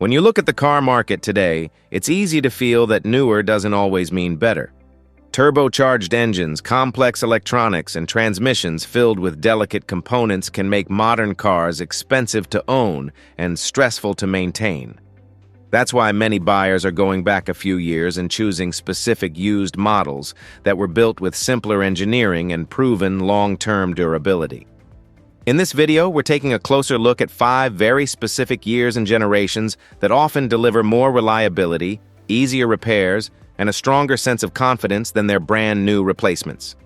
When you look at the car market today, it's easy to feel that newer doesn't always mean better. Turbocharged engines, complex electronics, and transmissions filled with delicate components can make modern cars expensive to own and stressful to maintain. That's why many buyers are going back a few years and choosing specific used models that were built with simpler engineering and proven long-term durability. In this video, we're taking a closer look at 5 very specific years and generations that often deliver more reliability, easier repairs, and a stronger sense of confidence than their brand new replacements.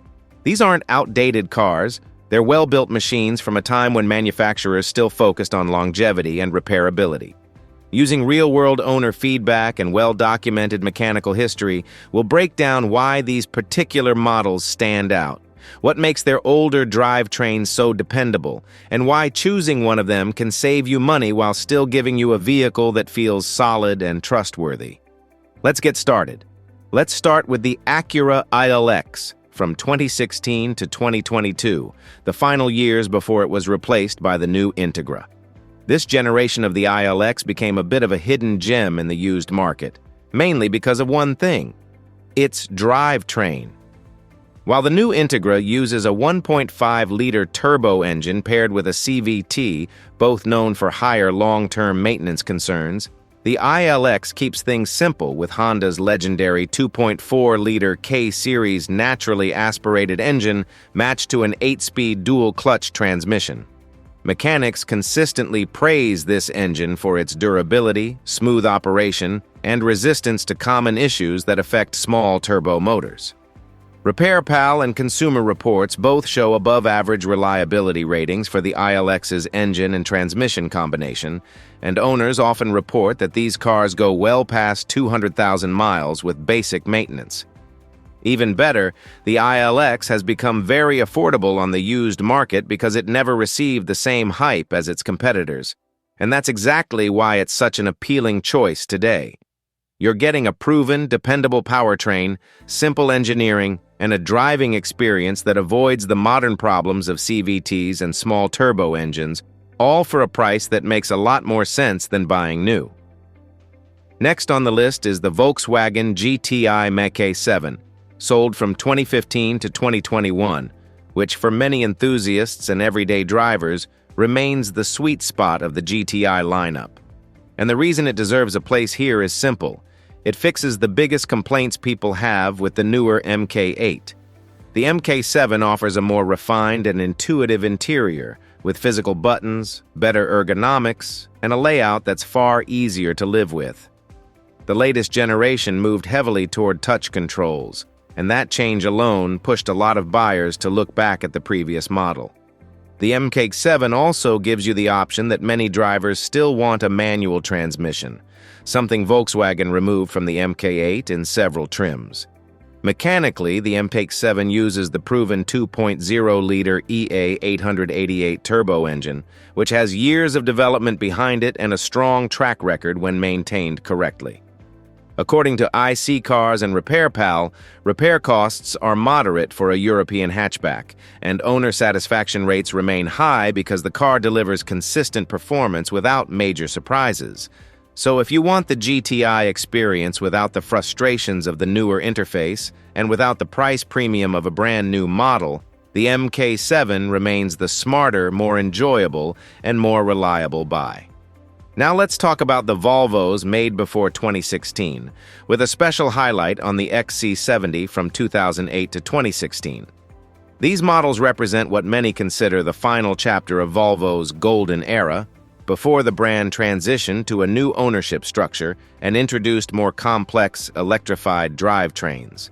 These aren't outdated cars, they're well-built machines from a time when manufacturers still focused on longevity and repairability. Using real-world owner feedback and well-documented mechanical history, we'll break down why these particular models stand out, what makes their older drivetrains so dependable, and why choosing one of them can save you money while still giving you a vehicle that feels solid and trustworthy. Let's get started. Let's start with the Acura ILX from 2016 to 2022, the final years before it was replaced by the new Integra. This generation of the ILX became a bit of a hidden gem in the used market, mainly because of one thing: its drivetrain. While the new Integra uses a 1.5-liter turbo engine paired with a CVT, both known for higher long-term maintenance concerns, the ILX keeps things simple with Honda's legendary 2.4-liter K-Series naturally aspirated engine matched to an 8-speed dual-clutch transmission. Mechanics consistently praise this engine for its durability, smooth operation, and resistance to common issues that affect small turbo motors. RepairPal and Consumer Reports both show above-average reliability ratings for the ILX's engine and transmission combination, and owners often report that these cars go well past 200,000 miles with basic maintenance. Even better, the ILX has become very affordable on the used market because it never received the same hype as its competitors. And that's exactly why it's such an appealing choice today. You're getting a proven, dependable powertrain, simple engineering, and a driving experience that avoids the modern problems of CVTs and small turbo engines, all for a price that makes a lot more sense than buying new. Next on the list is the Volkswagen GTI MK7, sold from 2015 to 2021, which for many enthusiasts and everyday drivers remains the sweet spot of the GTI lineup. And the reason it deserves a place here is simple. It fixes the biggest complaints people have with the newer MK8. The MK7 offers a more refined and intuitive interior, with physical buttons, better ergonomics, and a layout that's far easier to live with. The latest generation moved heavily toward touch controls, and that change alone pushed a lot of buyers to look back at the previous model. The MK7 also gives you the option that many drivers still want: a manual transmission, something Volkswagen removed from the MK8 in several trims. Mechanically, the MK7 uses the proven 2.0-liter EA888 turbo engine, which has years of development behind it and a strong track record when maintained correctly. According to IC Cars and RepairPal, repair costs are moderate for a European hatchback, and owner satisfaction rates remain high because the car delivers consistent performance without major surprises. So if you want the GTI experience without the frustrations of the newer interface and without the price premium of a brand new model, the MK7 remains the smarter, more enjoyable, and more reliable buy. Now let's talk about the Volvos made before 2016, with a special highlight on the XC70 from 2008 to 2016. These models represent what many consider the final chapter of Volvo's golden era, before the brand transitioned to a new ownership structure and introduced more complex, electrified drivetrains.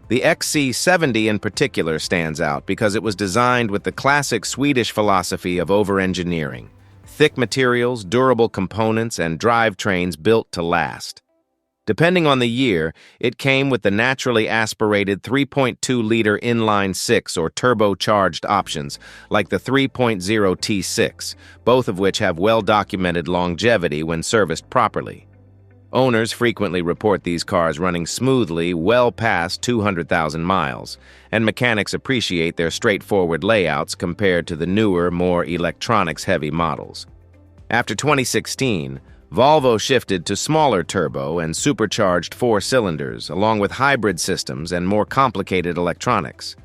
The XC70 in particular stands out because it was designed with the classic Swedish philosophy of over-engineering: thick materials, durable components, and drivetrains built to last. Depending on the year, it came with the naturally aspirated 3.2-liter inline-6 or turbocharged options, like the 3.0 T6, both of which have well-documented longevity when serviced properly. Owners frequently report these cars running smoothly well past 200,000 miles, and mechanics appreciate their straightforward layouts compared to the newer, more electronics-heavy models. After 2016, Volvo shifted to smaller turbo and supercharged 4 cylinders, along with hybrid systems and more complicated electronics.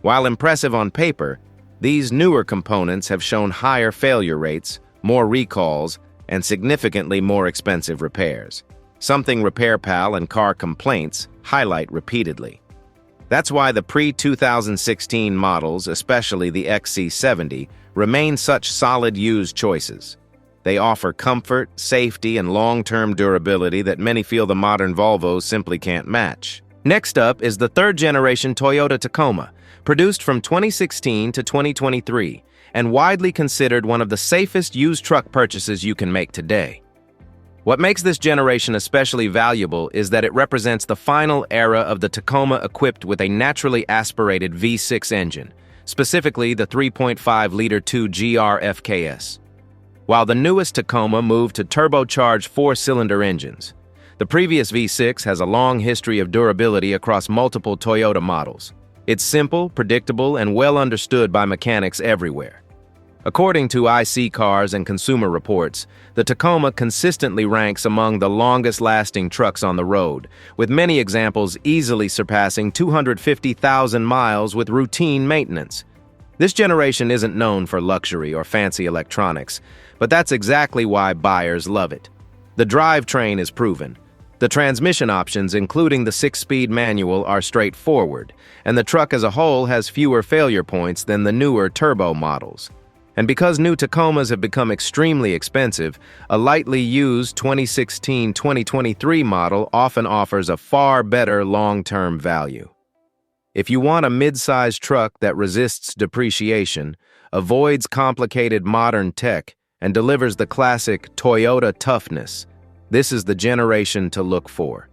While impressive on paper, these newer components have shown higher failure rates, more recalls, and significantly more expensive repairs, something RepairPal and Car Complaints highlight repeatedly. That's why the pre-2016 models, especially the XC70, remain such solid used choices. They offer comfort, safety, and long-term durability that many feel the modern Volvos simply can't match. Next up is the third-generation Toyota Tacoma, produced from 2016 to 2023, and widely considered one of the safest used truck purchases you can make today. What makes this generation especially valuable is that it represents the final era of the Tacoma equipped with a naturally aspirated V6 engine, specifically the 3.5-liter 2GR FKS. While the newest Tacoma moved to turbocharged 4-cylinder engines, the previous V6 has a long history of durability across multiple Toyota models. It's simple, predictable, and well understood by mechanics everywhere. According to IC Cars and Consumer Reports, the Tacoma consistently ranks among the longest-lasting trucks on the road, with many examples easily surpassing 250,000 miles with routine maintenance. This generation isn't known for luxury or fancy electronics, but that's exactly why buyers love it. The drivetrain is proven. The transmission options, including the 6-speed manual, are straightforward, and the truck as a whole has fewer failure points than the newer turbo models. And because new Tacomas have become extremely expensive, a lightly used 2016-2023 model often offers a far better long-term value. If you want a mid-sized truck that resists depreciation, avoids complicated modern tech, and delivers the classic Toyota toughness, this is the generation to look for.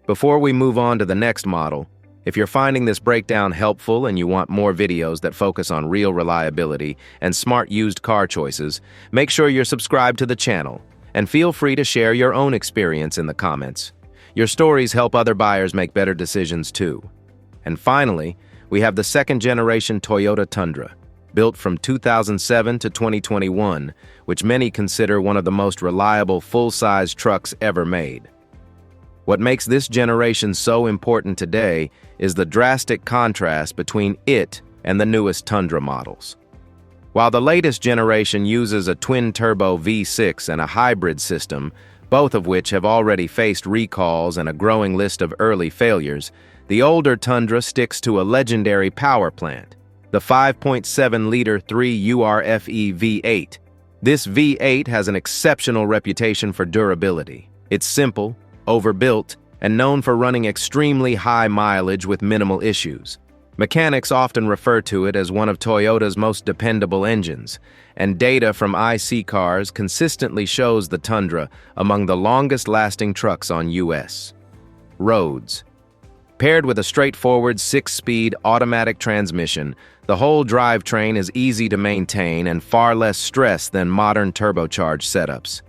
Before we move on to the next model, if you're finding this breakdown helpful and you want more videos that focus on real reliability and smart used car choices, make sure you're subscribed to the channel, and feel free to share your own experience in the comments. Your stories help other buyers make better decisions too. And finally, we have the second-generation Toyota Tundra, built from 2007 to 2021, which many consider one of the most reliable full-size trucks ever made. What makes this generation so important today is the drastic contrast between it and the newest Tundra models. While the latest generation uses a twin-turbo V6 and a hybrid system, both of which have already faced recalls and a growing list of early failures, the older Tundra sticks to a legendary power plant, the 5.7-liter 3URFE V8. This V8 has an exceptional reputation for durability. It's simple, overbuilt, and known for running extremely high mileage with minimal issues. Mechanics often refer to it as one of Toyota's most dependable engines, and data from IC Cars consistently shows the Tundra among the longest-lasting trucks on U.S. roads. Paired with a straightforward 6-speed automatic transmission, the whole drivetrain is easy to maintain and far less stress than modern turbocharged setups.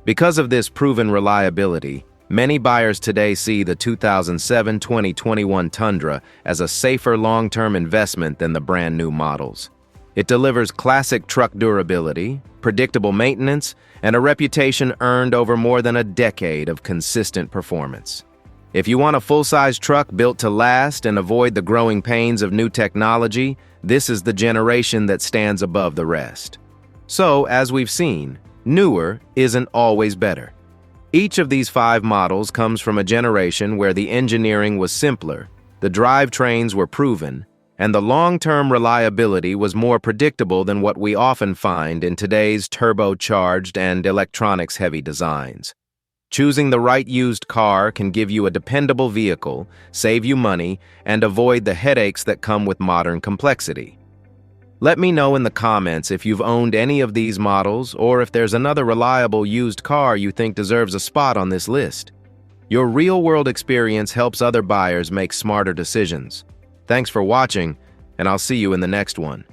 Because of this proven reliability, many buyers today see the 2007-2021 Tundra as a safer long-term investment than the brand-new models. It delivers classic truck durability, predictable maintenance, and a reputation earned over more than a decade of consistent performance. If you want a full-size truck built to last and avoid the growing pains of new technology, this is the generation that stands above the rest. So, as we've seen, newer isn't always better. Each of these 5 models comes from a generation where the engineering was simpler, the drivetrains were proven, and the long-term reliability was more predictable than what we often find in today's turbocharged and electronics-heavy designs. Choosing the right used car can give you a dependable vehicle, save you money, and avoid the headaches that come with modern complexity. Let me know in the comments if you've owned any of these models or if there's another reliable used car you think deserves a spot on this list. Your real-world experience helps other buyers make smarter decisions. Thanks for watching, and I'll see you in the next one.